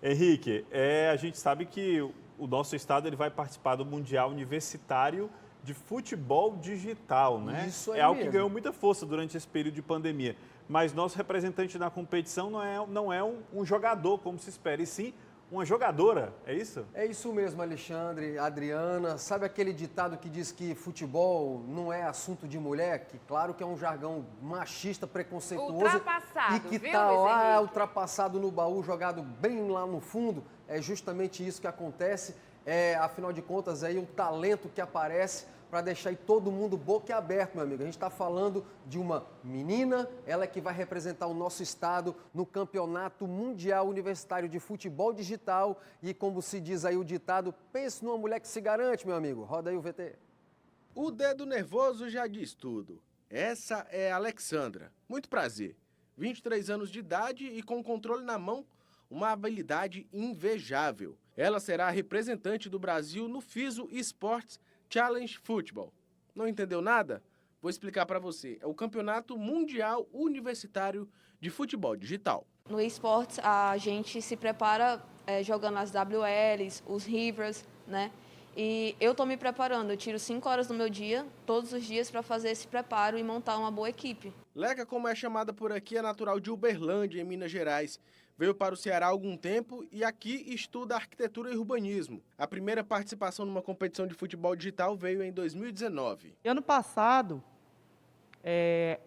Henrique, a gente sabe que o nosso estado ele vai participar do Mundial Universitário de Futebol Digital, né? Isso aí É algo mesmo. que ganhou muita força durante esse período de pandemia. Mas nosso representante na competição não é um jogador, como se espera, e sim uma jogadora, é isso? É isso mesmo, Alexandre, Adriana. Sabe aquele ditado que diz que futebol não é assunto de mulher? Que claro que é um jargão machista, preconceituoso. Ultrapassado, E que viu, tá Luiz lá Henrique? ultrapassado no baú, jogado bem lá no fundo. É justamente isso que acontece. Afinal de contas, aí o talento que aparece para deixar aí todo mundo boquiaberto, meu amigo. A gente está falando de uma menina, ela que vai representar o nosso estado no Campeonato Mundial Universitário de Futebol Digital. E como se diz aí o ditado, pense numa mulher que se garante, meu amigo. Roda aí o VT. O dedo nervoso já diz tudo. Essa é a Alexandra. Muito prazer. 23 anos de idade e com controle na mão, uma habilidade invejável. Ela será a representante do Brasil no FISO Sports Challenge Football. Não entendeu nada? Vou explicar para você. É o Campeonato Mundial Universitário de Futebol Digital. No esportes, a gente se prepara jogando as WLs, os Rivers, né? E eu estou me preparando, eu tiro 5 horas do meu dia, todos os dias, para fazer esse preparo e montar uma boa equipe. Leca, como é chamada por aqui, é natural de Uberlândia, em Minas Gerais. Veio para o Ceará há algum tempo e aqui estuda arquitetura e urbanismo. A primeira participação numa competição de futebol digital veio em 2019. Ano passado,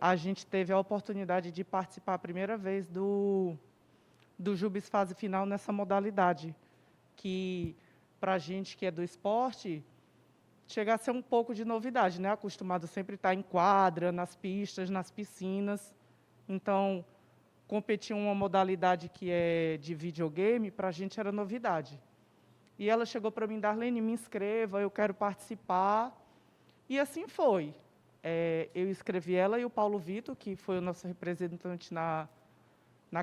a gente teve a oportunidade de participar a primeira vez do Jubes Fase Final nessa modalidade, que para a gente que é do esporte, chega a ser um pouco de novidade, né? Acostumado sempre estar em quadra, nas pistas, nas piscinas. Então, competir em uma modalidade que é de videogame, para a gente era novidade. E ela chegou para mim, Darlene, me inscreva, eu quero participar. E assim foi. Eu inscrevi ela e o Paulo Vitor, que foi o nosso representante na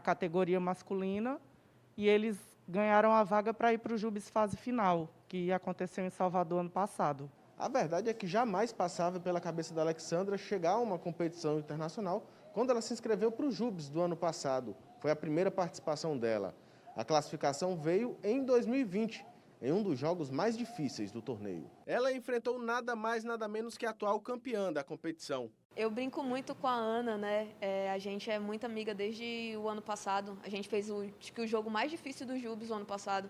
categoria masculina, e eles ganharam a vaga para ir para o Jubes Fase Final, que aconteceu em Salvador ano passado. A verdade é que jamais passava pela cabeça da Alexandra chegar a uma competição internacional quando ela se inscreveu para o Jubes do ano passado. Foi a primeira participação dela. A classificação veio em 2020, em um dos jogos mais difíceis do torneio. Ela enfrentou nada mais, nada menos que a atual campeã da competição. Eu brinco muito com a Ana, né? A gente é muito amiga desde o ano passado. A gente fez acho que o jogo mais difícil do Jubes no ano passado.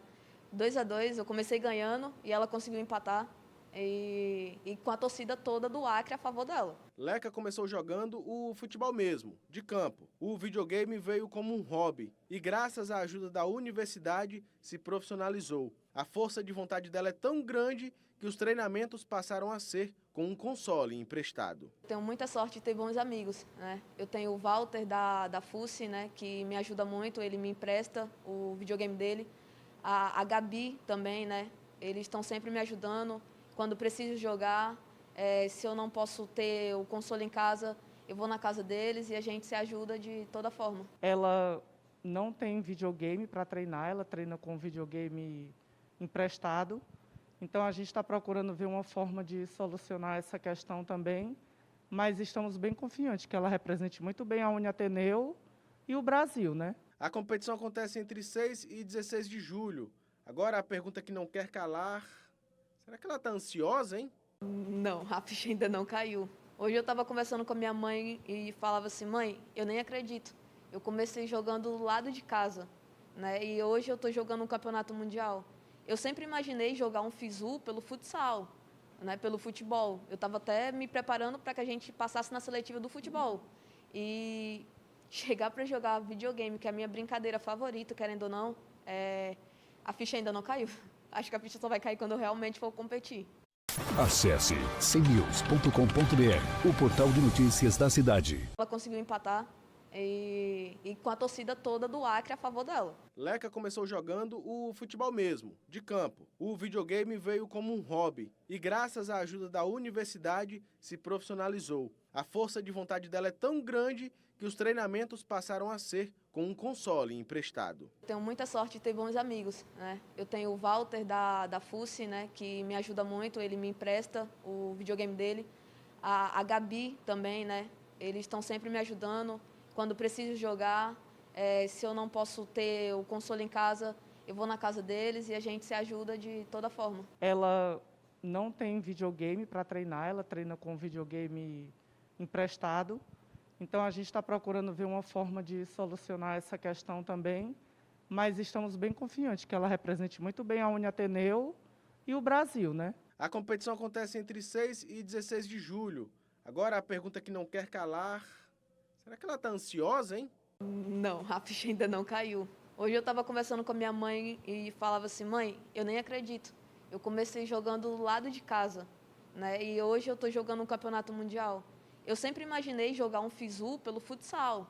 2-2, eu comecei ganhando e ela conseguiu empatar. E com a torcida toda do Acre a favor dela. Leca começou jogando o futebol mesmo, de campo. O videogame veio como um hobby e graças à ajuda da universidade se profissionalizou. A força de vontade dela é tão grande que os treinamentos passaram a ser com um console emprestado. Tenho muita sorte de ter bons amigos, né? Eu tenho o Walter da FUSI, né, que me ajuda muito, ele me empresta o videogame dele. A Gabi também, né? Eles estão sempre me ajudando. Quando preciso jogar, se eu não posso ter o console em casa, eu vou na casa deles e a gente se ajuda de toda forma. Ela não tem videogame para treinar, ela treina com videogame emprestado. Então, a gente está procurando ver uma forma de solucionar essa questão também, mas estamos bem confiantes que ela represente muito bem a Uniateneu e o Brasil, né? A competição acontece entre 6 e 16 de julho. Agora, a pergunta que não quer calar... Será que ela está ansiosa, hein? Não, a ficha ainda não caiu. Hoje eu estava conversando com a minha mãe e falava assim, mãe, eu nem acredito. Eu comecei jogando do lado de casa, né? E hoje eu estou jogando um campeonato mundial. Eu sempre imaginei jogar um FISU pelo futsal, né? Pelo futebol. Eu estava até me preparando para que a gente passasse na seletiva do futebol. E chegar para jogar videogame, que é a minha brincadeira favorita, querendo ou não, a ficha ainda não caiu. Acho que a ficha só vai cair quando eu realmente for competir. Acesse cnews.com.br, o portal de notícias da cidade. Ela conseguiu empatar e com a torcida toda do Acre a favor dela. Leca começou jogando o futebol mesmo, de campo. O videogame veio como um hobby e graças à ajuda da universidade se profissionalizou. A força de vontade dela é tão grande que os treinamentos passaram a ser com um console emprestado. Tenho muita sorte de ter bons amigos, né? Eu tenho o Walter da FUSI, né, que me ajuda muito, ele me empresta o videogame dele. A Gabi também, né? Eles estão sempre me ajudando. Quando preciso jogar, se eu não posso ter o console em casa, eu vou na casa deles e a gente se ajuda de toda forma. Ela não tem videogame para treinar, ela treina com videogame emprestado. Então, a gente está procurando ver uma forma de solucionar essa questão também, mas estamos bem confiantes que ela represente muito bem a Uniateneu e o Brasil, né? A competição acontece entre 6 e 16 de julho. Agora, a pergunta que não quer calar, será que ela está ansiosa, hein? Não, a ficha ainda não caiu. Hoje eu estava conversando com a minha mãe e falava assim, mãe, eu nem acredito. Eu comecei jogando do lado de casa, né? E hoje eu estou jogando um campeonato mundial. Eu sempre imaginei jogar um FISU pelo futsal,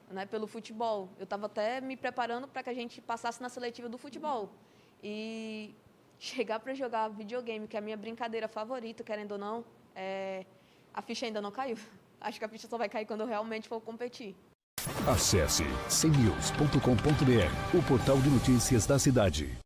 né? Pelo futebol. Eu estava até me preparando para que a gente passasse na seletiva do futebol. E chegar para jogar videogame, que é a minha brincadeira favorita, querendo ou não, a ficha ainda não caiu. Acho que a ficha só vai cair quando eu realmente for competir. Acesse cnews.com.br, o portal de notícias da cidade.